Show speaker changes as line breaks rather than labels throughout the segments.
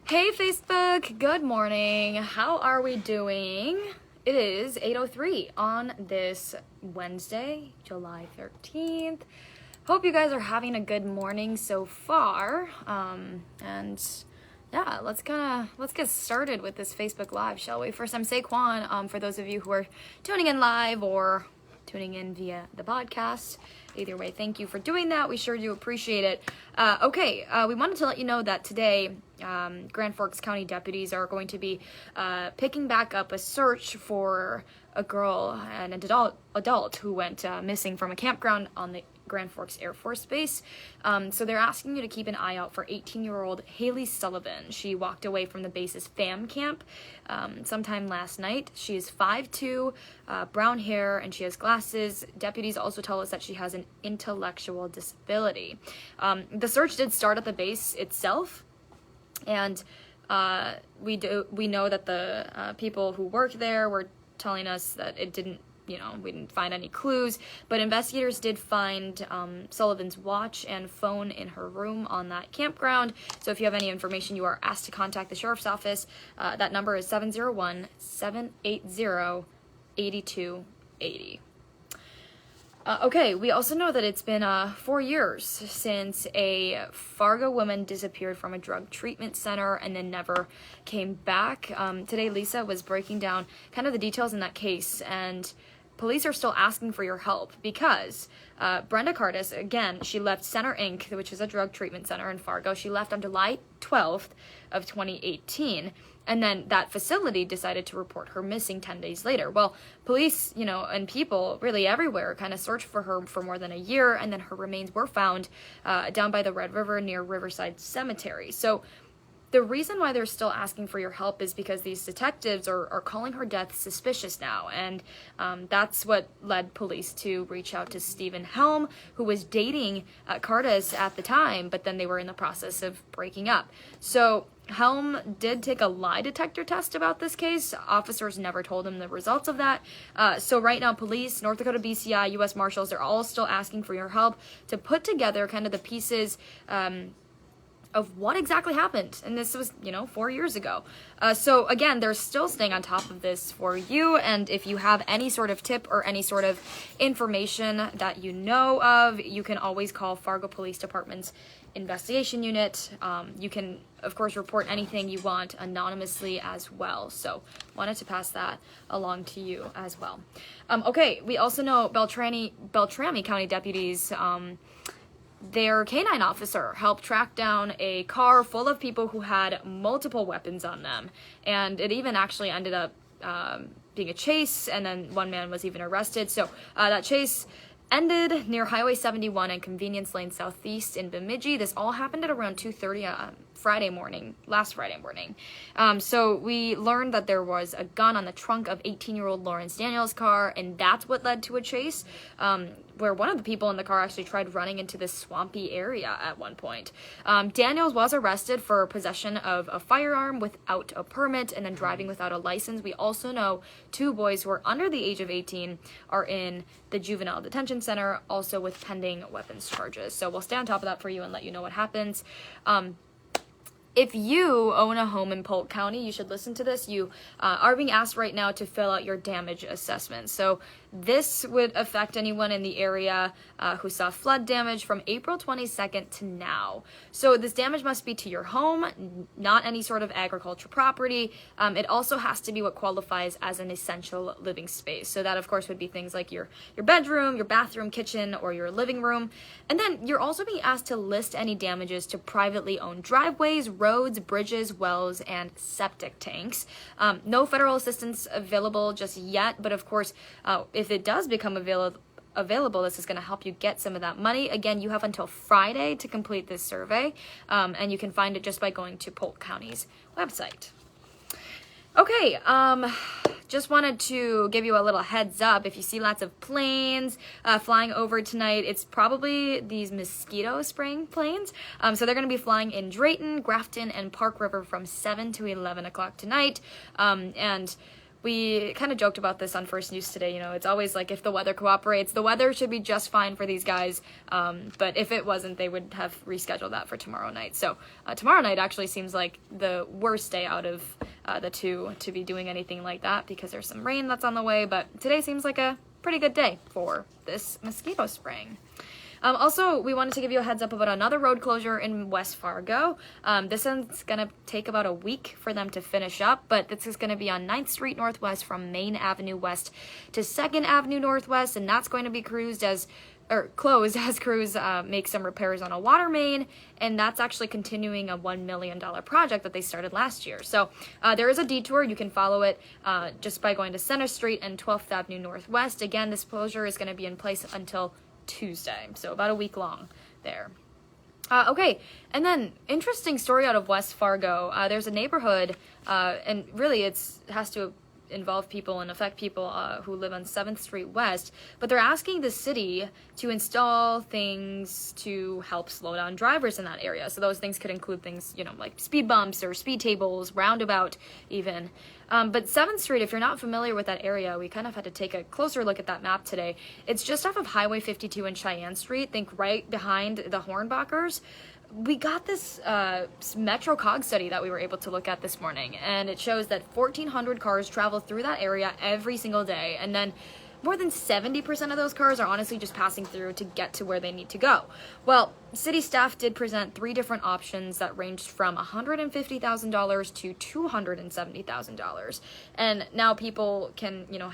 Hey Facebook, good morning. How are we doing? It is 8:03 on this Wednesday, July 13th. Hope you guys are having a good morning so far. And yeah, let's get started with this Facebook Live, shall we? First, I'm Kwon, for those of you who are tuning in live or tuning in via the podcast. Either way, thank you for doing that. We sure do appreciate it. We wanted to let you know that today, Grand Forks County deputies are going to be picking back up a search for a girl and an adult who went missing from a campground on the Grand Forks Air Force Base. So they're asking you to keep an eye out for 18-year-old Haley Sullivan. She walked away from the base's FAM camp sometime last night. She is 5'2", brown hair, and she has glasses. Deputies also tell us that she has an intellectual disability. The search did start at the base itself, and we know that the people who work there were telling us that we didn't find any clues, but investigators did find Sullivan's watch and phone in her room on that campground. So if you have any information, you are asked to contact the sheriff's office. That number is 701-780-8280. We also know that it's been 4 years since a Fargo woman disappeared from a drug treatment center and then never came back. Today, Lisa was breaking down kind of the details in that case, and police are still asking for your help because Brenda Cardis, again, she left Center Inc., which is a drug treatment center in Fargo. She left on July 12th of 2018. And then that facility decided to report her missing 10 days later. Well, police, and people really everywhere kind of searched for her for more than a year, and then her remains were found down by the Red River near Riverside Cemetery. So the reason why they're still asking for your help is because these detectives are calling her death suspicious now, and that's what led police to reach out to Stephen Helm, who was dating Cardis at the time, but then they were in the process of breaking up. So Helm did take a lie detector test about this case. Officers never told him the results of that. So right now, police, North Dakota BCI, U.S. Marshals, they're all still asking for your help to put together kind of the pieces of what exactly happened. And this was, 4 years ago. So again, they're still staying on top of this for you. And if you have any sort of tip or any sort of information that you know of, you can always call Fargo Police Department's investigation unit. You can, of course, report anything you want anonymously as well. So wanted to pass that along to you as well. We also know Beltrami County deputies, their canine officer helped track down a car full of people who had multiple weapons on them. And it even actually ended up being a chase, and then one man was even arrested. So that chase ended near Highway 71 and Convenience Lane Southeast in Bemidji. This all happened at around 2:30 last Friday morning. So we learned that there was a gun on the trunk of 18-year-old Lawrence Daniels' car, and that's what led to a chase, where one of the people in the car actually tried running into this swampy area at one point. Daniels was arrested for possession of a firearm without a permit and then driving without a license. We also know 2 boys who are under the age of 18 are in the juvenile detention center, also with pending weapons charges. So we'll stay on top of that for you and let you know what happens. If you own a home in Polk County, you should listen to this. You are being asked right now to fill out your damage assessment. So this would affect anyone in the area who saw flood damage from April 22nd to now. So this damage must be to your home, not any sort of agriculture property. It also has to be what qualifies as an essential living space. So that, of course, would be things like your bedroom, your bathroom, kitchen, or your living room. And then you're also being asked to list any damages to privately owned driveways, roads, bridges, wells, and septic tanks. No federal assistance available just yet, but of course, if it does become available, this is going to help you get some of that money. Again, you have until Friday to complete this survey, and you can find it just by going to Polk County's website. Just wanted to give you a little heads up. If you see lots of planes flying over tonight, it's probably these mosquito-spraying planes. So they're going to be flying in Drayton, Grafton, and Park River from 7 to 11 o'clock tonight. And we kind of joked about this on First News today. You know, it's always like, if the weather cooperates, the weather should be just fine for these guys. But if it wasn't, they would have rescheduled that for tomorrow night. So tomorrow night actually seems like the worst day out of the two to be doing anything like that, because there's some rain that's on the way. But today seems like a pretty good day for this mosquito spraying. Also, we wanted to give you a heads up about another road closure in West Fargo. This one's going to take about a week for them to finish up, but this is going to be on 9th Street Northwest from Main Avenue West to 2nd Avenue Northwest, and that's going to be closed as crews make some repairs on a water main, and that's actually continuing a $1 million project that they started last year. So there is a detour. You can follow it just by going to Center Street and 12th Avenue Northwest. Again, this closure is going to be in place until Tuesday, so about a week long there. Okay, and then interesting story out of West Fargo. There's a neighborhood, and really it has to involve people and affect people who live on 7th Street West, but they're asking the city to install things to help slow down drivers in that area. So those things could include things, you know, like speed bumps or speed tables, roundabout even. But 7th Street, if you're not familiar with that area, we kind of had to take a closer look at that map today. It's just off of Highway 52 and Cheyenne Street, think right behind the Hornbachers. We got this Metro Cog study that we were able to look at this morning, and it shows that 1,400 cars travel through that area every single day, and then more than 70% of those cars are honestly just passing through to get to where they need to go. Well, city staff did present 3 different options that ranged from $150,000 to $270,000, and now people can, you know,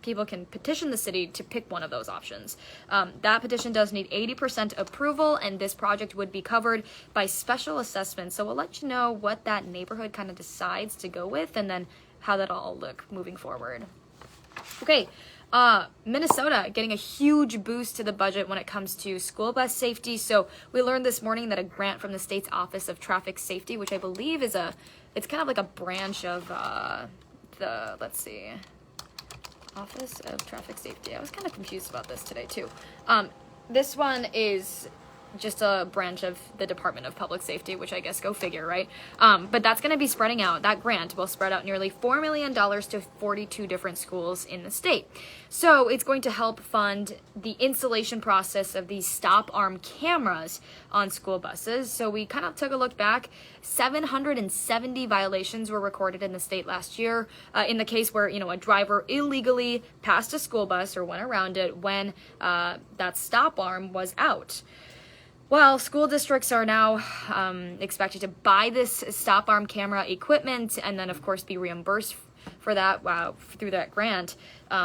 people can petition the city to pick one of those options. That petition does need 80% approval, and this project would be covered by special assessment. So we'll let you know what that neighborhood kind of decides to go with, and then how that'll all look moving forward. Okay, Minnesota getting a huge boost to the budget when it comes to school bus safety. So we learned this morning that a grant from the state's Office of Traffic Safety, which I believe is it's kind of like a branch of Office of Traffic Safety. I was kind of confused about this today too. This one is just a branch of the Department of Public Safety, which I guess go figure, right? But that's going to be spreading out. That grant will spread out nearly $4 million to 42 different schools in the state. So it's going to help fund the installation process of these stop arm cameras on school buses. So we kind of took a look back. 770 violations were recorded in the state last year in the case where, you know, a driver illegally passed a school bus or went around it when that stop arm was out. Well, school districts are now expected to buy this stop arm camera equipment and then, of course, be reimbursed for that through that grant.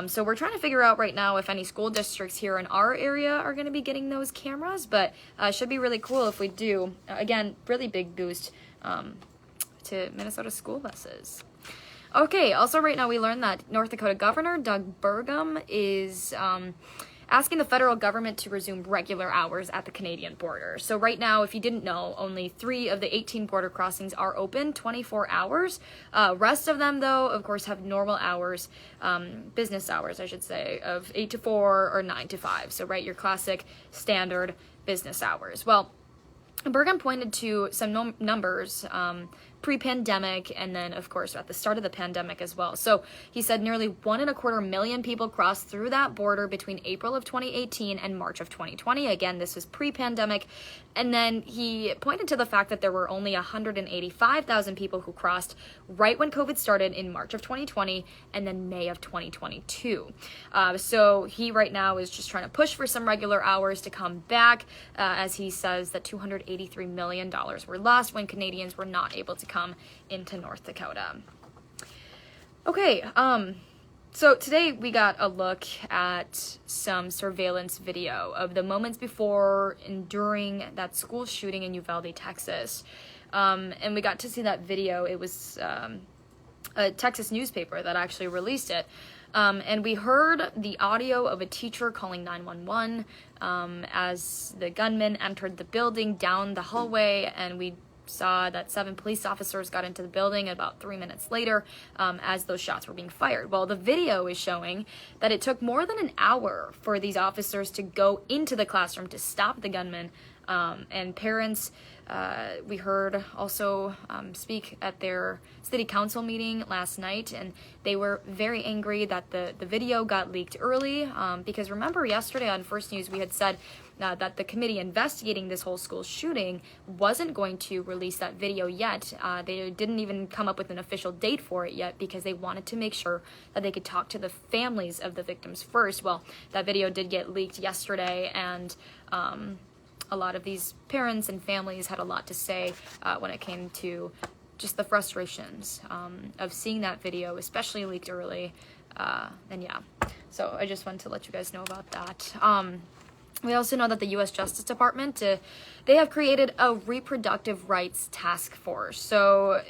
So we're trying to figure out right now if any school districts here in our area are going to be getting those cameras, but it should be really cool if we do. Again, really big boost to Minnesota school buses. Okay, also right now we learned that North Dakota Governor Doug Burgum is asking the federal government to resume regular hours at the Canadian border. So right now, if you didn't know, only 3 of the 18 border crossings are open 24 hours. Rest of them, though, of course, have normal hours, business hours, I should say, of 8 to 4 or 9 to 5. So, right, your classic standard business hours. Well, Burgum pointed to some numbers pre-pandemic and then, of course, at the start of the pandemic as well. So he said nearly 1.25 million people crossed through that border between April of 2018 and March of 2020. Again, this was pre-pandemic. And then he pointed to the fact that there were only 185,000 people who crossed right when COVID started in March of 2020 and then May of 2022. So he right now is just trying to push for some regular hours to come back, as he says that $283 million were lost when Canadians were not able to come into North Dakota. Okay, so today we got a look at some surveillance video of the moments before and during that school shooting in Uvalde, Texas. And we got to see that video. It was a Texas newspaper that actually released it. And we heard the audio of a teacher calling 911 as the gunman entered the building down the hallway, and we saw that 7 police officers got into the building about 3 minutes later as those shots were being fired. Well, the video is showing that it took more than an hour for these officers to go into the classroom to stop the gunman And parents, we heard also speak at their city council meeting last night, and they were very angry that the video got leaked early, because remember yesterday on First News we had said that the committee investigating this whole school shooting wasn't going to release that video yet. They didn't even come up with an official date for it yet because they wanted to make sure that they could talk to the families of the victims first. Well, that video did get leaked yesterday, and a lot of these parents and families had a lot to say when it came to just the frustrations of seeing that video, especially leaked early. And yeah, so I just wanted to let you guys know about that. We also know that the U.S. Justice Department, they have created a reproductive rights task force. So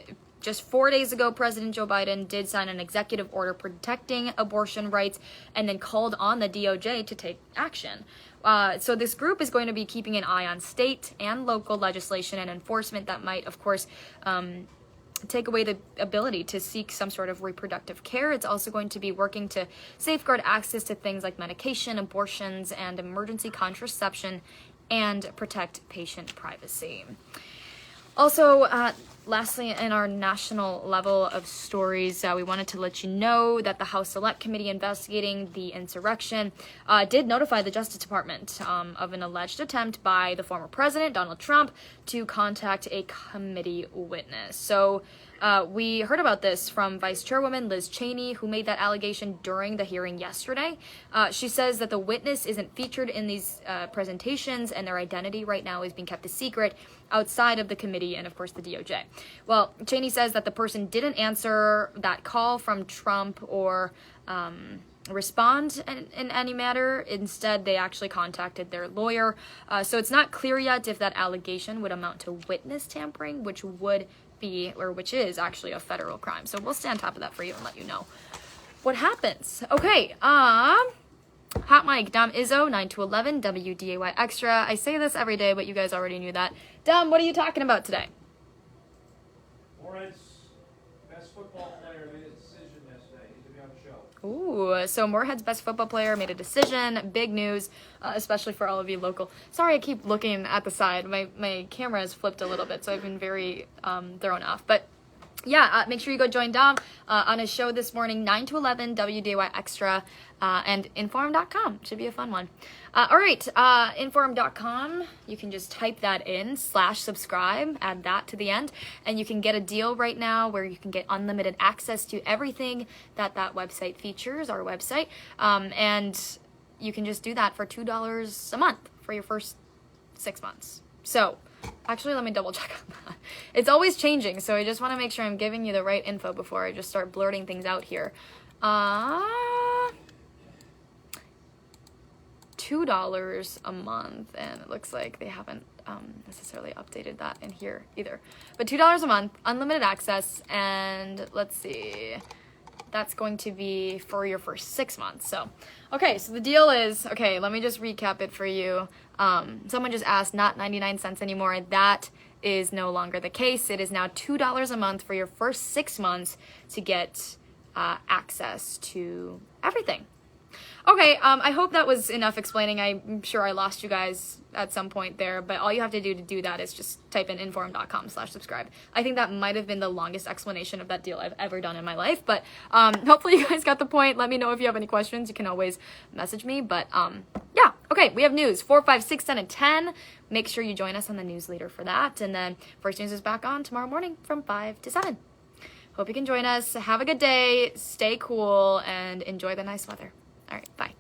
just 4 days ago, President Joe Biden did sign an executive order protecting abortion rights and then called on the DOJ to take action. So this group is going to be keeping an eye on state and local legislation and enforcement that might, of course, take away the ability to seek some sort of reproductive care. It's also going to be working to safeguard access to things like medication, abortions, and emergency contraception, and protect patient privacy. Also, lastly, in our national level of stories, we wanted to let you know that the House Select Committee investigating the insurrection did notify the Justice Department of an alleged attempt by the former president, Donald Trump, to contact a committee witness. So we heard about this from Vice Chairwoman Liz Cheney, who made that allegation during the hearing yesterday. She says that the witness isn't featured in these presentations, and their identity right now is being kept a secret outside of the committee and, of course, the DOJ. Well, Cheney says that the person didn't answer that call from Trump or respond in any matter. Instead, they actually contacted their lawyer. So it's not clear yet if that allegation would amount to witness tampering, which is actually a federal crime. So we'll stay on top of that for you and let you know what happens. Okay, Hot Mic, Dom Izzo, 9 to 11, WDAY Extra. I say this every day, but you guys already knew that. Dom, what are you talking about today?
Morehead's best football player made a decision yesterday. He's going to be on the show.
Ooh, so Morehead's best football player made a decision. Big news, especially for all of you local. Sorry, I keep looking at the side. My camera is flipped a little bit, so I've been very thrown off. But yeah, make sure you go join Dom on his show this morning, 9 to 11, WDAY Extra, and InForum.com. Should be a fun one. All right, InForum.com, you can just type that in, /subscribe, add that to the end, and you can get a deal right now where you can get unlimited access to everything that website features, our website, and you can just do that for $2 a month for your first 6 months. So, actually, let me double check on that. It's always changing, so I just want to make sure I'm giving you the right info before I just start blurting things out here. $2 a month, and it looks like they haven't necessarily updated that in here either. But $2 a month, unlimited access, and let's see, that's going to be for your first 6 months. So, okay, so the deal is, okay, let me just recap it for you. Someone just asked, not 99 cents anymore. That is no longer the case. It is now $2 a month for your first 6 months to get access to everything. Okay, I hope that was enough explaining. I'm sure I lost you guys at some point there, but all you have to do that is just type in inforum.com/subscribe. I think that might have been the longest explanation of that deal I've ever done in my life, but hopefully you guys got the point. Let me know if you have any questions. You can always message me, but yeah, okay, we have news, 4, 5, 6, 10, and 10. Make sure you join us on the news leader for that, and then First News is back on tomorrow morning from 5 to 7. Hope you can join us. Have a good day, stay cool, and enjoy the nice weather. All right, bye.